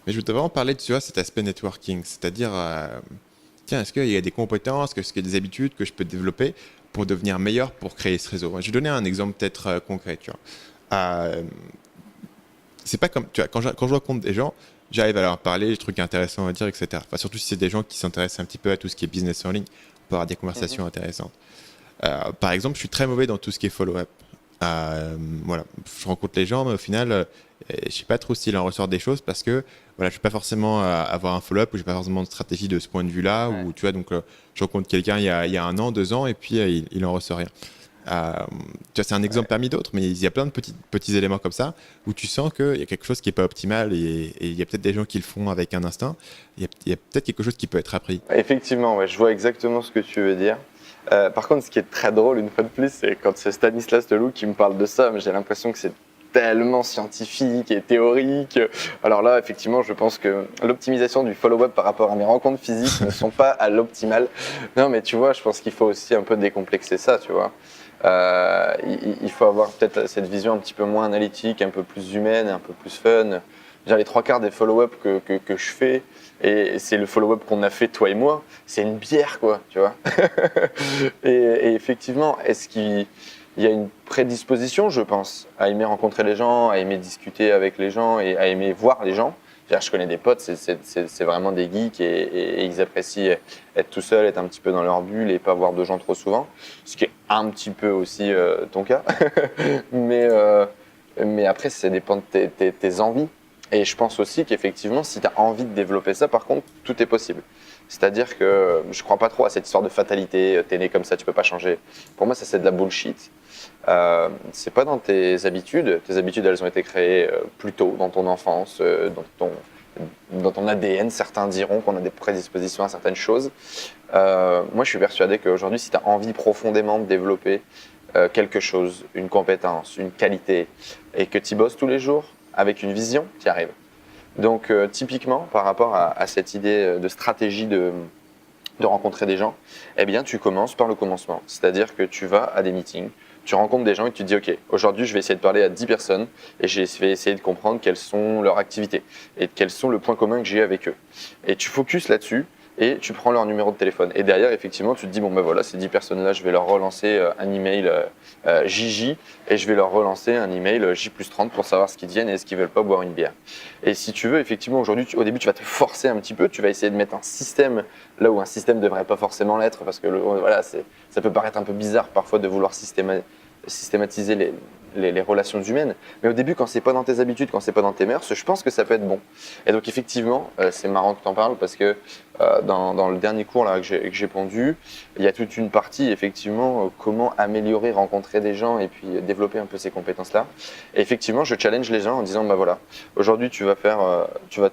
Mais je voudrais vraiment parler de, tu vois, cet aspect networking, c'est-à-dire, tiens, est-ce qu'il y a des compétences, est-ce qu'il y a des habitudes que je peux développer pour devenir meilleur pour créer ce réseau? Je vais donner un exemple peut-être concret, tu vois. Euh, c'est pas comme, tu vois, quand je rencontre des gens, j'arrive à leur parler, des trucs intéressants à dire, etc. Enfin, surtout si c'est des gens qui s'intéressent un petit peu à tout ce qui est business en ligne, on peut avoir des Mhm. conversations intéressantes. Par exemple, je suis très mauvais dans tout ce qui est follow-up. Voilà, je rencontre les gens, mais au final, je sais pas trop s'il en ressort des choses parce que voilà, je vais pas forcément avoir un follow-up ou j'ai pas forcément de stratégie de ce point de vue-là. Ouais. Ou tu vois, donc je rencontre quelqu'un il y a un an, 2 ans, et puis il en ressort rien. Euh, tu vois, c'est un exemple Ouais. parmi d'autres, mais il y a plein de petits éléments comme ça où tu sens qu'il y a quelque chose qui est pas optimal et il y a peut-être des gens qui le font avec un instinct. Il y a peut-être quelque chose qui peut être appris. Effectivement, ouais, je vois exactement ce que tu veux dire. Par contre, ce qui est très drôle, une fois de plus, c'est quand c'est Stanislas Leloup qui me parle de ça, mais j'ai l'impression que c'est tellement scientifique et théorique. Alors là, effectivement, je pense que l'optimisation du follow-up par rapport à mes rencontres physiques ne sont pas à l'optimal. Non, mais tu vois, je pense qu'il faut aussi un peu décomplexer ça, tu vois. Il faut avoir peut-être cette vision un petit peu moins analytique, un peu plus humaine, un peu plus fun. Genre, les trois quarts des follow-up que je fais, et c'est le follow-up qu'on a fait toi et moi, c'est une bière, quoi, tu vois. Et effectivement, est-ce qu'il y a une prédisposition, je pense, à aimer rencontrer les gens, à aimer discuter avec les gens et à aimer voir les gens? Je connais des potes, c'est vraiment des geeks et ils apprécient être tout seuls, être un petit peu dans leur bulle et pas voir de gens trop souvent, ce qui est un petit peu aussi ton cas. mais, euh, mais après, ça dépend de tes envies. Et je pense aussi qu'effectivement, si tu as envie de développer ça, par contre, tout est possible. C'est-à-dire que je crois pas trop à cette histoire de fatalité, t'es né comme ça, tu peux pas changer. Pour moi, ça c'est de la bullshit. C'est pas dans tes habitudes. Tes habitudes, elles ont été créées plus tôt, dans ton enfance, dans ton ADN. Certains diront qu'on a des prédispositions à certaines choses. Moi, je suis persuadé qu'aujourd'hui, si tu as envie profondément de développer quelque chose, une compétence, une qualité, et que tu bosses tous les jours avec une vision, tu y arrives. Donc, typiquement, par rapport à cette idée de stratégie de rencontrer des gens, eh bien, tu commences par le commencement. C'est-à-dire que tu vas à des meetings, tu rencontres des gens et tu te dis, OK, aujourd'hui, je vais essayer de parler à 10 personnes et je vais essayer de comprendre quelles sont leurs activités et quels sont le point commun que j'ai avec eux. Et tu focuses là-dessus et tu prends leur numéro de téléphone. Et derrière, effectivement, tu te dis, bon, ben voilà, ces 10 personnes-là, je vais leur relancer un email JJ et je vais leur relancer un email J+30 pour savoir ce qu'ils deviennent et est-ce qu'ils veulent pas boire une bière. Et si tu veux, effectivement, aujourd'hui, au début, tu vas te forcer un petit peu, tu vas essayer de mettre un système là où un système ne devrait pas forcément l'être, parce que voilà, ça peut paraître un peu bizarre parfois de vouloir systématiser les relations humaines. Mais au début, quand c'est pas dans tes habitudes, quand c'est pas dans tes mœurs, je pense que ça peut être bon. Et donc effectivement, c'est marrant que tu en parles parce que dans le dernier cours là, que j'ai pondu, il y a toute une partie effectivement comment améliorer, rencontrer des gens et puis développer un peu ces compétences-là. Et effectivement, je challenge les gens en disant bah voilà, aujourd'hui tu vas te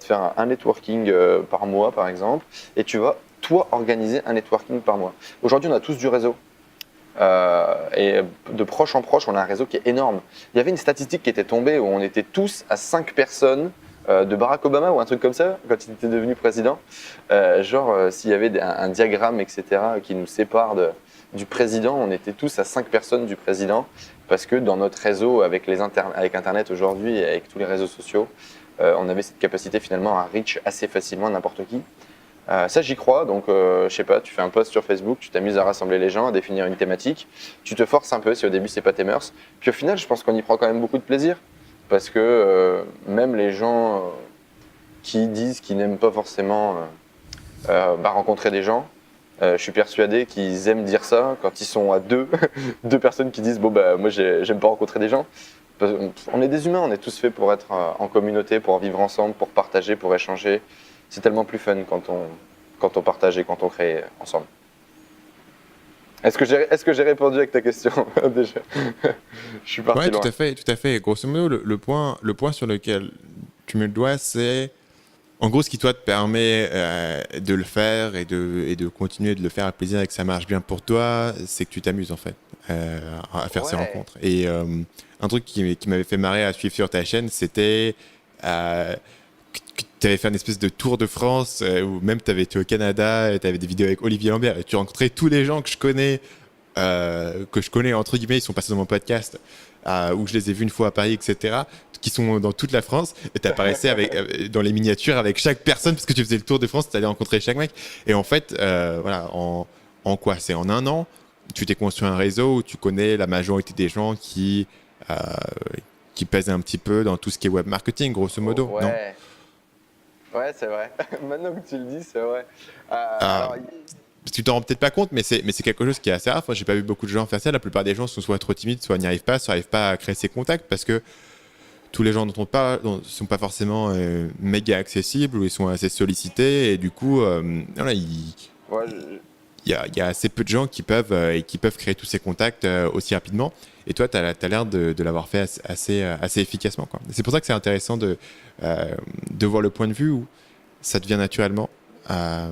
faire un networking par mois par exemple, et tu vas toi organiser un networking par mois. Aujourd'hui, on a tous du réseau. Et de proche en proche, on a un réseau qui est énorme. Il y avait une statistique qui était tombée où on était tous à 5 personnes de Barack Obama ou un truc comme ça, quand il était devenu président. S'il y avait un diagramme, etc., qui nous sépare du président, on était tous à 5 personnes du président, parce que dans notre réseau, avec Internet aujourd'hui et avec tous les réseaux sociaux, on avait cette capacité finalement à reach assez facilement n'importe qui. Ça, j'y crois. Donc, je sais pas, tu fais un post sur Facebook, tu t'amuses à rassembler les gens, à définir une thématique. Tu te forces un peu si au début c'est pas tes mœurs. Puis au final, je pense qu'on y prend quand même beaucoup de plaisir. Parce que même les gens qui disent qu'ils n'aiment pas forcément rencontrer des gens, je suis persuadé qu'ils aiment dire ça quand ils sont à deux, deux personnes qui disent bon bah moi j'aime pas rencontrer des gens. On est des humains, on est tous faits pour être en communauté, pour vivre ensemble, pour partager, pour échanger. C'est tellement plus fun quand on partage et quand on crée ensemble. Est-ce que j'ai répondu avec ta question déjà? Je suis Ouais, parti tout loin. à fait, tout à fait. Grosso modo, le point sur lequel tu mets le doigt, c'est en gros ce qui toi te permet de le faire et de continuer de le faire avec plaisir et que ça marche bien pour toi, c'est que tu t'amuses en fait à faire ces Ouais. rencontres. Et un truc qui m'avait fait marrer à suivre sur ta chaîne, c'était que tu avais fait une espèce de tour de France où même tu avais été au Canada, tu avais des vidéos avec Olivier Lambert et tu rencontrais tous les gens que je connais que je connais, entre guillemets, ils sont passés dans mon podcast, où je les ai vus une fois à Paris, etc., qui sont dans toute la France, et tu apparaissais dans les miniatures avec chaque personne, parce que tu faisais le tour de France, tu allais rencontrer chaque mec. Et en fait, voilà, en quoi? C'est en un an, tu t'es construit un réseau où tu connais la majorité des gens euh, qui pèsent un petit peu dans tout ce qui est web marketing, grosso modo, non? Ouais, ouais, c'est vrai. Maintenant que tu le dis, c'est vrai. Euh, Alors, Tu t'en rends peut-être pas compte, mais c'est quelque chose qui est assez rare. Enfin, j'ai pas vu beaucoup de gens faire ça. La plupart des gens sont soit trop timides, soit n'y arrivent pas, soit n'arrivent pas à créer ces contacts parce que tous les gens dont on parle ne sont pas forcément méga accessibles ou ils sont assez sollicités et du coup, voilà, ouais, il y a assez peu de gens qui peuvent créer tous ces contacts aussi rapidement. Et toi, tu as l'air de l'avoir fait assez efficacement, quoi. C'est pour ça que c'est intéressant de voir le point de vue où ça devient naturellement. Euh,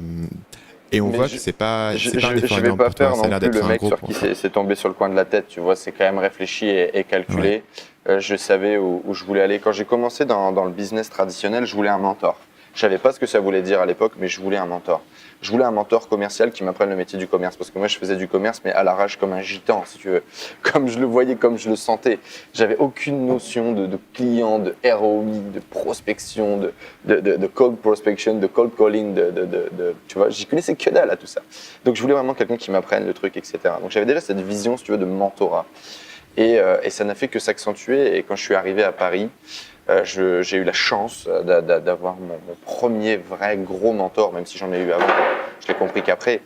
et on mais voit que c'est pas un effort je vais énorme pas pour toi. faire Ça a non l'air plus d'être le un mec gros sur point. qui c'est tombé sur le coin de la tête, tu vois, c'est quand même réfléchi et Ouais. calculé. Je savais où je voulais aller. Quand j'ai commencé dans le business traditionnel, je voulais un mentor. Je savais pas ce que ça voulait dire à l'époque, mais je voulais un mentor. Je voulais un mentor commercial qui m'apprenne le métier du commerce, parce que moi je faisais du commerce, mais à l'arrache comme un gitan, si tu veux. Comme je le voyais, comme je le sentais. J'avais aucune notion de client, de ROI, de prospection, de cold prospection, de cold calling, tu vois, j'y connaissais que dalle à tout ça. Donc je voulais vraiment quelqu'un qui m'apprenne le truc, etc. Donc j'avais déjà cette vision, si tu veux, de mentorat. Et ça n'a fait que s'accentuer. Et quand je suis arrivé à Paris, j'ai eu la chance d'avoir mon premier vrai gros mentor, même si j'en ai eu avant, je l'ai compris qu'après.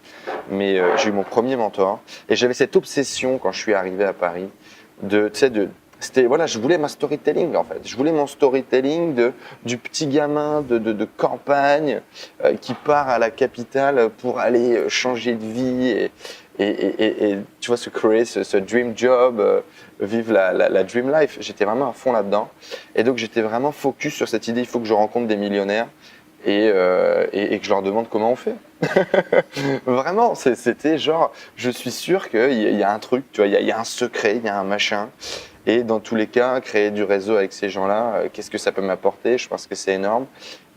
Mais j'ai eu mon premier mentor. Et j'avais cette obsession quand je suis arrivé à Paris voilà, je voulais ma storytelling en fait. Je voulais mon storytelling du petit gamin de campagne qui part à la capitale pour aller changer de vie et tu vois, se créer ce dream job, vivre la dream life. J'étais vraiment à fond là-dedans. Et donc j'étais vraiment focus sur cette idée, il faut que je rencontre des millionnaires et que je leur demande comment on fait. Vraiment, c'était genre, je suis sûr qu'il y a un truc, tu vois, il y a un secret, il y a un machin. Et dans tous les cas, créer du réseau avec ces gens-là, qu'est-ce que ça peut m'apporter? Je pense que c'est énorme.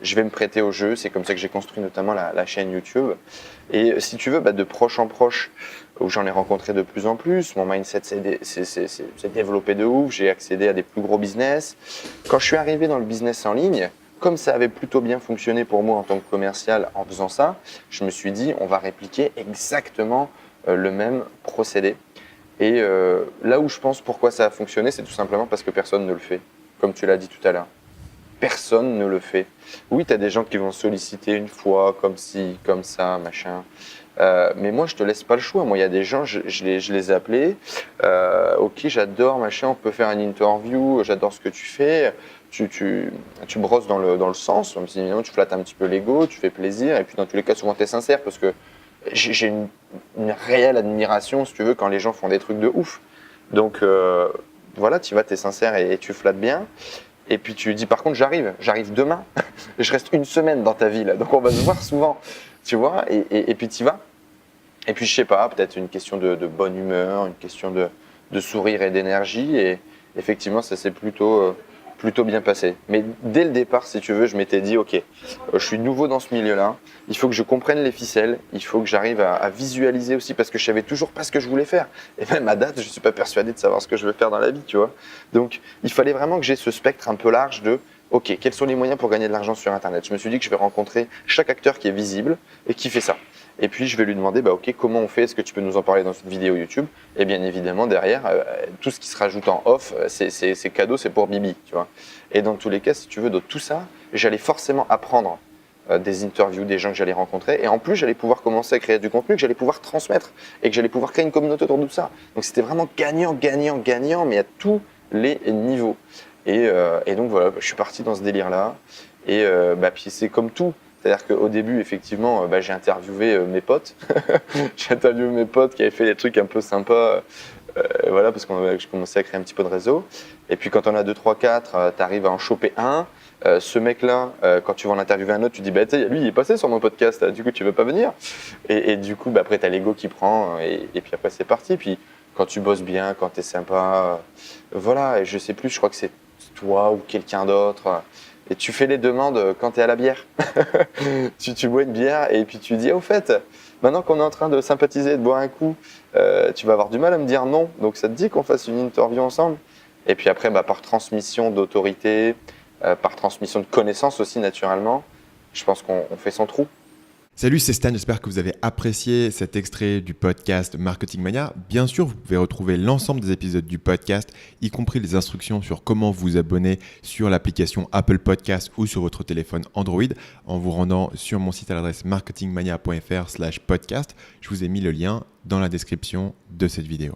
Je vais me prêter au jeu. C'est comme ça que j'ai construit notamment la chaîne YouTube. Et si tu veux, de proche en proche, où j'en ai rencontré de plus en plus, mon mindset s'est développé de ouf. J'ai accédé à des plus gros business. Quand je suis arrivé dans le business en ligne, comme ça avait plutôt bien fonctionné pour moi en tant que commercial en faisant ça, je me suis dit, on va répliquer exactement le même procédé. Et là où je pense pourquoi ça a fonctionné, c'est tout simplement parce que personne ne le fait, comme tu l'as dit tout à l'heure. Personne ne le fait. Oui, tu as des gens qui vont solliciter une fois, comme ci, comme ça, machin. Mais moi, je te laisse pas le choix. Moi, il y a des gens, je les ai appelés. Ok, j'adore, machin, on peut faire une interview, j'adore ce que tu fais. Tu brosses dans le sens, même si évidemment tu flattes un petit peu l'ego, tu fais plaisir. Et puis dans tous les cas, souvent, tu es sincère parce que j'ai une réelle admiration, si tu veux, quand les gens font des trucs de ouf. Donc voilà, tu vas, tu es sincère et tu flattes bien. Et puis tu dis par contre j'arrive demain, je reste une semaine dans ta ville, donc on va se voir souvent, tu vois, et puis tu y vas. Et puis je sais pas, peut-être une question de bonne humeur, une question de sourire et d'énergie, et effectivement ça s'est plutôt bien passé. Mais dès le départ, si tu veux, je m'étais dit ok, je suis nouveau dans ce milieu-là, il faut que je comprenne les ficelles, il faut que j'arrive à visualiser aussi, parce que je savais toujours pas ce que je voulais faire. Et même à date, je suis pas persuadé de savoir ce que je veux faire dans la vie, tu vois. Donc il fallait vraiment que j'ai ce spectre un peu large de ok, quels sont les moyens pour gagner de l'argent sur Internet? Je me suis dit que je vais rencontrer chaque acteur qui est visible et qui fait ça. Et puis je vais lui demander, ok, comment on fait? Est-ce que tu peux nous en parler dans cette vidéo YouTube? Et bien évidemment, derrière, tout ce qui se rajoute en off, c'est cadeau, c'est pour Bibi, tu vois. Et dans tous les cas, si tu veux, de tout ça, j'allais forcément apprendre des interviews des gens que j'allais rencontrer. Et en plus, j'allais pouvoir commencer à créer du contenu que j'allais pouvoir transmettre et que j'allais pouvoir créer une communauté autour de tout ça. Donc c'était vraiment gagnant, gagnant, gagnant, mais à tous les niveaux. Et donc voilà, je suis parti dans ce délire-là. Et puis c'est comme tout. C'est-à-dire qu'au début, effectivement, j'ai interviewé mes potes. J'ai interviewé mes potes qui avaient fait des trucs un peu sympas, voilà, parce que je commençais à créer un petit peu de réseau. Et puis quand on a 2, 3, 4, tu arrives à en choper un. Ce mec-là, quand tu vas en interviewer un autre, tu dis, tu sais, lui, il est passé sur mon podcast, du coup, tu veux pas venir? Et du coup, après, tu as l'ego qui prend, et puis après, c'est parti. Puis quand tu bosses bien, quand tu es sympa, voilà, et je sais plus, je crois que c'est toi ou quelqu'un d'autre et tu fais les demandes quand tu es à la bière. tu bois une bière et puis tu dis, au fait, maintenant qu'on est en train de sympathiser et de boire un coup, tu vas avoir du mal à me dire non, donc ça te dit qu'on fasse une interview ensemble. Et puis après, par transmission d'autorité, par transmission de connaissances aussi naturellement, je pense qu'on fait son trou. Salut, c'est Stan, j'espère que vous avez apprécié cet extrait du podcast Marketing Mania. Bien sûr, vous pouvez retrouver l'ensemble des épisodes du podcast, y compris les instructions sur comment vous abonner sur l'application Apple Podcast ou sur votre téléphone Android en vous rendant sur mon site à l'adresse marketingmania.fr/podcast. Je vous ai mis le lien dans la description de cette vidéo.